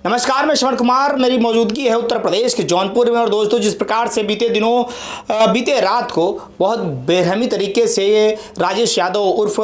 नमस्कार, मैं श्रवण कुमार। मेरी मौजूदगी है उत्तर प्रदेश के जौनपुर में। और दोस्तों, जिस प्रकार से बीते रात को बहुत बेरहमी तरीके से राजेश यादव उर्फ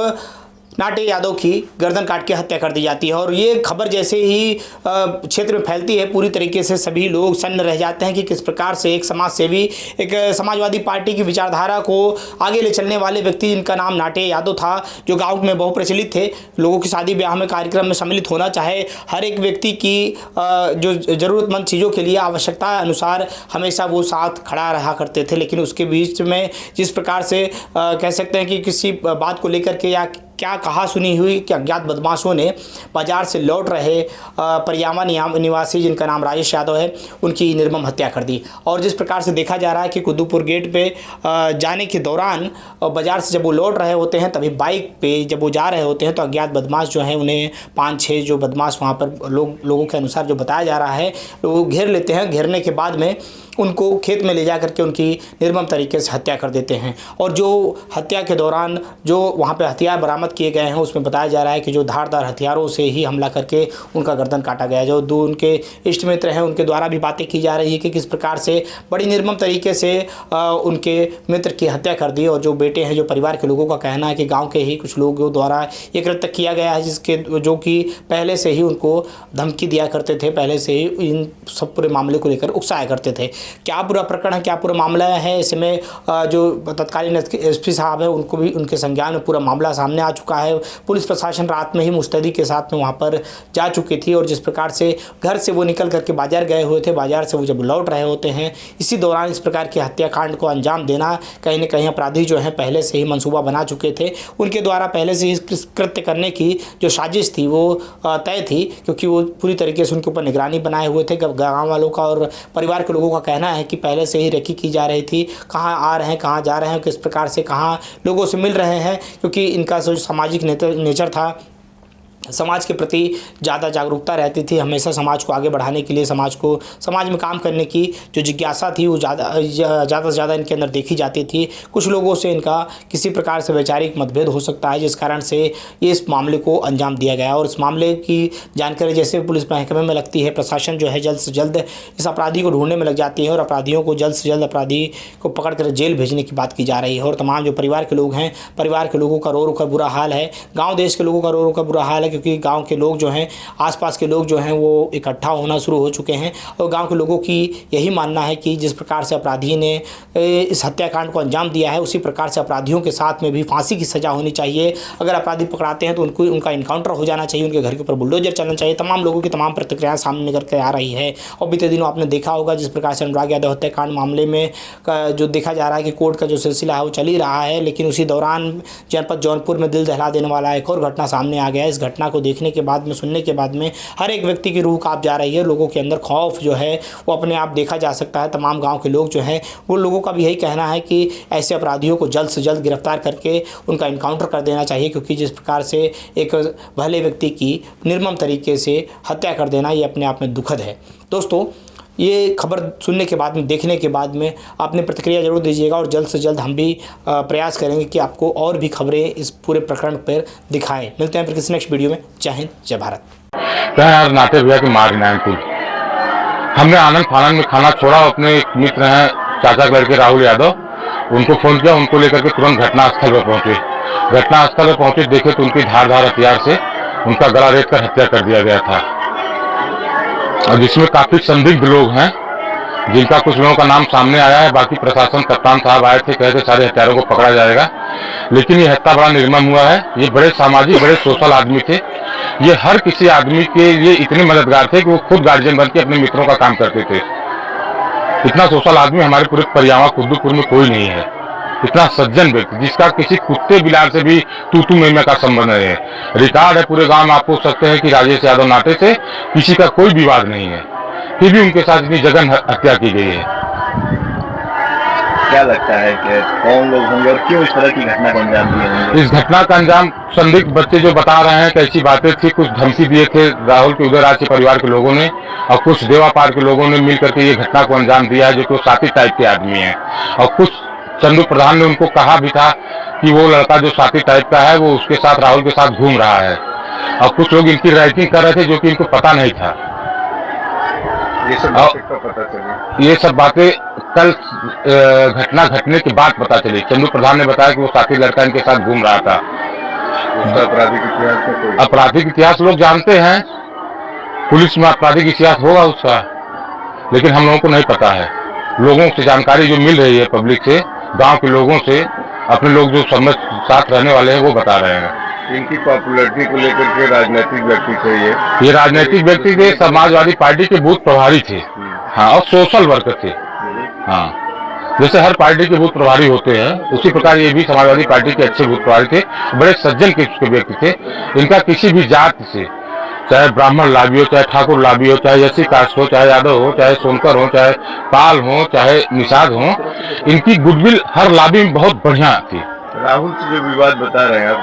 नाटे यादव की गर्दन काट के हत्या कर दी जाती है। और ये खबर जैसे ही क्षेत्र में फैलती है, पूरी तरीके से सभी लोग सन्न रह जाते हैं कि किस प्रकार से एक समाज सेवी, एक समाजवादी पार्टी की विचारधारा को आगे ले चलने वाले व्यक्ति, जिनका नाम नाटे यादव था, जो गांव में बहुप्रचलित थे, लोगों की शादी ब्याह में कार्यक्रम में सम्मिलित होना चाहे, हर एक व्यक्ति की जो ज़रूरतमंद चीज़ों के लिए आवश्यकता अनुसार हमेशा वो साथ खड़ा रहा करते थे। लेकिन उसके बीच में जिस प्रकार से कह सकते हैं कि किसी बात को लेकर के या क्या कहा सुनी हुई कि अज्ञात बदमाशों ने बाजार से लौट रहे परियामा निवासी, जिनका नाम राजेश यादव है, उनकी निर्मम हत्या कर दी। और जिस प्रकार से देखा जा रहा है कि कुद्दूपुर गेट पे जाने के दौरान बाजार से जब वो लौट रहे होते हैं, तभी बाइक पे जब वो जा रहे होते हैं तो अज्ञात बदमाश जो हैं, उन्हें 5-6 जो बदमाश वहाँ पर लोगों के अनुसार जो बताया जा रहा है, वो घेर लेते हैं। घेरने के बाद में उनको खेत में ले जा करके उनकी निर्मम तरीके से हत्या कर देते हैं। और जो हत्या के दौरान जो वहाँ पे हथियार बरामद किए गए हैं, उसमें बताया जा रहा है कि जो धारदार हथियारों से ही हमला करके उनका गर्दन काटा गया। जो दो उनके इष्ट मित्र हैं, उनके द्वारा भी बातें की जा रही है कि किस प्रकार से बड़ी निर्मम तरीके से उनके मित्र की हत्या कर दी। और जो बेटे हैं, जो परिवार के लोगों का कहना है कि गाँव के ही कुछ लोगों द्वारा ये कृत्य किया गया है, जो कि पहले से ही उनको धमकी दिया करते थे, पहले से ही इन सब पूरे मामले को लेकर उकसाया करते थे। क्या पूरा प्रकरण है, क्या पूरा मामला है, इसमें जो तत्कालीन एसपी साहब है, उनको भी उनके संज्ञान में पूरा मामला सामने आ चुका है। पुलिस प्रशासन रात में ही मुस्तैदी के साथ में वहाँ पर जा चुकी थी। और जिस प्रकार से घर से वो निकल करके बाजार गए हुए थे, बाजार से वो जब लौट रहे होते हैं, इसी दौरान इस प्रकार के हत्याकांड को अंजाम देना, कहीं न कहीं अपराधी जो हैं पहले से ही मंसूबा बना चुके थे। उनके द्वारा पहले से ही कृत्य करने की जो साजिश थी वो तय थी, क्योंकि वो पूरी तरीके से उनके ऊपर निगरानी बनाए हुए थे। गाँव वालों का और परिवार के लोगों का कहना है कि पहले से ही रेकी की जा रही थी, कहाँ आ रहे हैं, कहाँ जा रहे हैं, किस प्रकार से कहाँ लोगों से मिल रहे हैं, क्योंकि इनका जो सामाजिक नेचर था, समाज के प्रति ज़्यादा जागरूकता रहती थी। हमेशा समाज को आगे बढ़ाने के लिए, समाज में काम करने की जो जिज्ञासा थी वो ज़्यादा से ज़्यादा इनके अंदर देखी जाती थी। कुछ लोगों से इनका किसी प्रकार से वैचारिक मतभेद हो सकता है, जिस कारण से ये इस मामले को अंजाम दिया गया। और इस मामले की जानकारी जैसे पुलिस महकमे में लगती है, प्रशासन जो है जल्द से जल्द इस अपराधी को ढूंढने में लग जाती है और अपराधियों को जल्द से जल्द अपराधी को पकड़ कर जेल भेजने की बात की जा रही है। और तमाम जो परिवार के लोग हैं, परिवार के लोगों का रो रो कर बुरा हाल है, गाँव देश के लोगों का रो रो कर बुरा हाल है, क्योंकि गांव के लोग जो हैं, आसपास के लोग जो हैं, वो इकट्ठा होना शुरू हो चुके हैं। और गांव के लोगों की यही मानना है कि जिस प्रकार से अपराधी ने इस हत्याकांड को अंजाम दिया है, उसी प्रकार से अपराधियों के साथ में भी फांसी की सज़ा होनी चाहिए। अगर अपराधी पकड़ाते हैं तो उनका इनकाउंटर हो जाना चाहिए, उनके घर के ऊपर बुलडोजर चलना चाहिए। तमाम लोगों की तमाम प्रतिक्रियाएं सामने निकल कर आ रही है। और बीते दिनों आपने देखा होगा जिस प्रकार से अनुराग यादव हत्याकांड मामले में जो देखा जा रहा है कि कोर्ट का जो सिलसिला है वो चल ही रहा है। लेकिन उसी दौरान जनपद जौनपुर में दिल दहला देने वाला एक और घटना सामने आ गया है। इस घटना को देखने के बाद में, सुनने के बाद में हर एक व्यक्ति की रूह कांप जा रही है। लोगों के अंदर खौफ जो है वो अपने आप देखा जा सकता है। तमाम गांव के लोग जो हैं, वो लोगों का भी यही कहना है कि ऐसे अपराधियों को जल्द से जल्द गिरफ्तार करके उनका इनकाउंटर कर देना चाहिए, क्योंकि जिस प्रकार से एक भले व्यक्ति की निर्मम तरीके से हत्या कर देना, ये अपने आप में दुखद है। दोस्तों, ये खबर सुनने के बाद में, देखने के बाद में अपनी प्रतिक्रिया जरूर दीजिएगा। और जल्द से जल्द हम भी प्रयास करेंगे कि आपको और भी खबरें इस पूरे प्रकरण पर दिखाएं। मिलते हैं फिर किसी नेक्स्ट वीडियो में। जय हिंद, जय भारत। यार नाटे भैया की मार नारायणपुर हमने आनंद फानंद में खाना छोड़ा। अपने एक मित्र हैं, चाचा के लड़के राहुल यादव, उनको फोन किया, उनको लेकर के तुरंत घटनास्थल पर पहुंचे। घटनास्थल पर पहुंचे, देखे तो उनकी धारदार हथियार से उनका गला रेत कर हत्या कर दिया गया था। और जिसमें काफी संदिग्ध लोग हैं, जिनका कुछ लोगों का नाम सामने आया है। बाकी प्रशासन, कप्तान साहब आए थे, कहते सारे हत्यारों को पकड़ा जाएगा। लेकिन ये हत्या बड़ा निर्मम हुआ है। ये बड़े सामाजिक, बड़े सोशल आदमी थे। ये हर किसी आदमी के ये इतने मददगार थे कि वो खुद गार्जियन बन के अपने मित्रों का काम करते थे। इतना सोशल आदमी हमारे पूरे परियामा कुद्दूपुर में कोई नहीं है। इतना सज्जन व्यक्ति, जिसका किसी कुत्ते बिलार से भी तू मैं का संबंध नहीं है। रिकॉर्ड है पूरे गांव में, आप पूछ सकते हैं कि राजेश यादव नाटे से किसी का कोई विवाद नहीं है, फिर भी उनके साथ इतनी जघन्य हत्या की गई है। क्या लगता है कि कौन लोग होंगे और क्यों इस तरह की घटना को अंजाम दिए होंगे? इस घटना का अंजाम संदिग्ध बच्चे जो बता रहे हैं कैसी बातें थी। कुछ धमकी दिए थे राहुल के उदयराज के परिवार के लोगों ने, और कुछ देवापार के लोगों ने मिलकर के ये घटना को अंजाम दिया है, जो कि साथी टाइप के आदमी हैं। और कुछ चंदू प्रधान ने उनको कहा भी था कि वो लड़का जो साथी टाइप का है वो उसके साथ, राहुल के साथ घूम रहा है। और कुछ लोग इनकी रैगिंग कर रहे थे, जो कि इनको पता नहीं था। ये सब और बातें कब पता चली? ये सब बातें कल घटना घटने के बाद पता चली। चंदू प्रधान ने बताया कि वो साथी लड़का इनके साथ घूम रहा था। उसका आपराधिक इतिहास में कोई आपराधिक इतिहास लोग जानते हैं, पुलिस में आपराधिक इतिहास होगा उसका, लेकिन हम लोगों को नहीं पता है। लोगों से जानकारी जो मिल रही है पब्लिक से, गांव के लोगों से, अपने लोग जो समझ साथ रहने वाले हैं वो बता रहे हैं। इनकी पॉपुलैरिटी को लेकर के राजनीतिक व्यक्ति थे ये राजनीतिक व्यक्ति थे, समाजवादी पार्टी के बूथ प्रभारी थे, हाँ, और सोशल वर्कर थे। हाँ, जैसे हर पार्टी के बूथ प्रभारी होते हैं उसी प्रकार ये भी समाजवादी पार्टी के अच्छे बूथ प्रभारी थे, बड़े सज्जन किस्म के व्यक्ति थे। इनका किसी भी जात से, चाहे ब्राह्मण लाभी हो, चाहे ठाकुर लाभी हो, चाहे एससी कास्ट हो, चाहे यादव हो, चाहे सोनकर हो, चाहे पाल हो, चाहे निषाद हो, इनकी गुडविल हर लाभी में बहुत बढ़िया थी। राहुल से जो विवाद बता रहे हैं आप,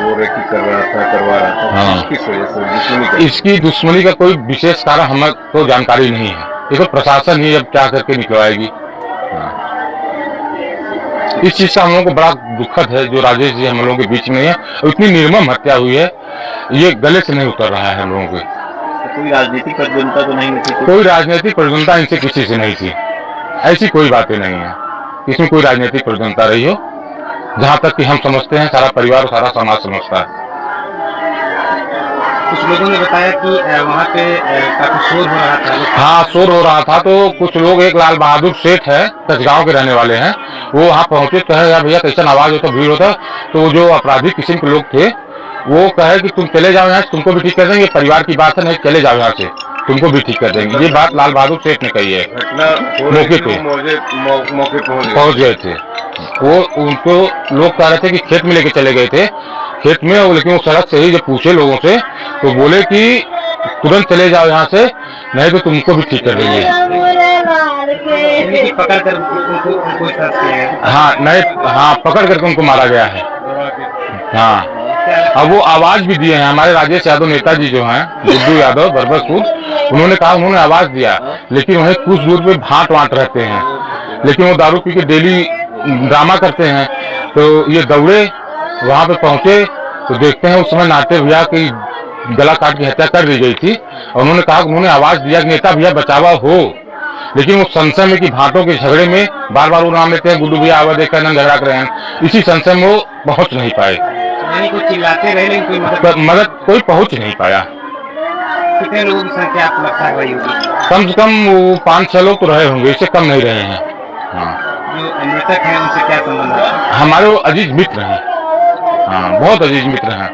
वो रेकी करवा रहा था, हाँ। किस वजह से दुश्मनी का? इसकी दुश्मनी का कोई विशेष कारण हमें तो जानकारी नहीं है, ये तो प्रशासन ही अब क्या करके निकलवाएगी। हाँ। इस चीज का हम लोगों को बड़ा दुखद है जो राजेश जी हम लोगों के बीच में है, और इतनी निर्मम हत्या हुई है, ये गले से नहीं उतर रहा है हम लोगों के। कोई राजनीतिक प्रतिद्वंदता तो नहीं थी? कोई राजनीतिक प्रतिद्वंदता इनसे किसी से नहीं थी, ऐसी कोई बातें नहीं है, इसमें कोई राजनीतिक प्रतिद्वंदता रही हो। जहाँ तक कि हम समझते हैं, सारा परिवार, सारा समाज समझता है। कुछ लोगों ने बताया कि वहाँ पे काफी शोर हो रहा था। हाँ, शोर हो रहा था, तो कुछ लोग, एक लाल बहादुर सेठ है, कसगांव के रहने वाले हैं, वो वहाँ पहुंचे, कहे यार भैया कैसा आवाज होता, भीड़ होता। तो जो अपराधी किस्म के लोग थे वो कहे कि तुम चले जाओ यहाँ से, तुमको भी ठीक कर देंगे, परिवार की बात है, नहीं चले जाओ यहाँ से, तुमको भी ठीक कर देंगे। ये बात लाल बहादुर सेठ ने कही है। घटना मौके पे मौके पहुंच गए थे वो। उनको लोग कह रहे थे कि खेत में लेके चले गए थे, खेत में, लेकिन वो सड़क से ही जब पूछे लोगों से तो बोले कि तुरंत चले जाओ यहाँ से, नहीं तो तुमको भी ठीक कर देंगे। पकड़ कर उनको हाँ, नहीं, हाँ, पकड़ करके उनको मारा गया है। हाँ, अब वो आवाज भी दिए हैं, हमारे राजेश यादव नेताजी जो हैं, गुड्डू यादव बरबसपुर, उन्होंने कहा, उन्होंने आवाज दिया, लेकिन वहीं कुछ दूर पे भाट वाट रहते हैं, लेकिन वो दारू पी के डेली ड्रामा करते हैं। तो ये दौड़े, वहां पे पहुंचे तो देखते हैं उस समय नाटे भैया की गला काट की हत्या कर दी गई थी, और उन्होंने कहा, उन्होंने आवाज दिया कि नेता भैया बचावा हो, लेकिन वो संशय में कि भाटों के झगड़े में बार बार वो नाम लेते हैं, गुड्डू भैया आवाज देकर झगड़ा कर रहे हैं, इसी संशय में वो पहुंच नहीं पाए, चिल्लाते रहे, लेकिन कोई मदद कोई पहुंच नहीं पाया। कितने लोगों की संख्या आपको लगता है होगी? कम से कम वो 5-6 लोग तो रहे होंगे, इससे कम नहीं रहे हैं। हाँ, जो मृतक है उनसे क्या संबंध है? हमारे वो अजीज मित्र हैं, हाँ, बहुत अजीज मित्र हैं।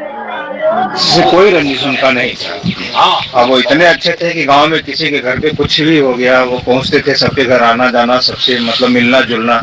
कोई रंजिश उनका नहीं था। अब वो इतने अच्छे थे कि गांव में किसी के घर पे कुछ भी हो गया वो पहुंचते थे, सबके घर आना जाना, सबसे मतलब मिलना जुलना।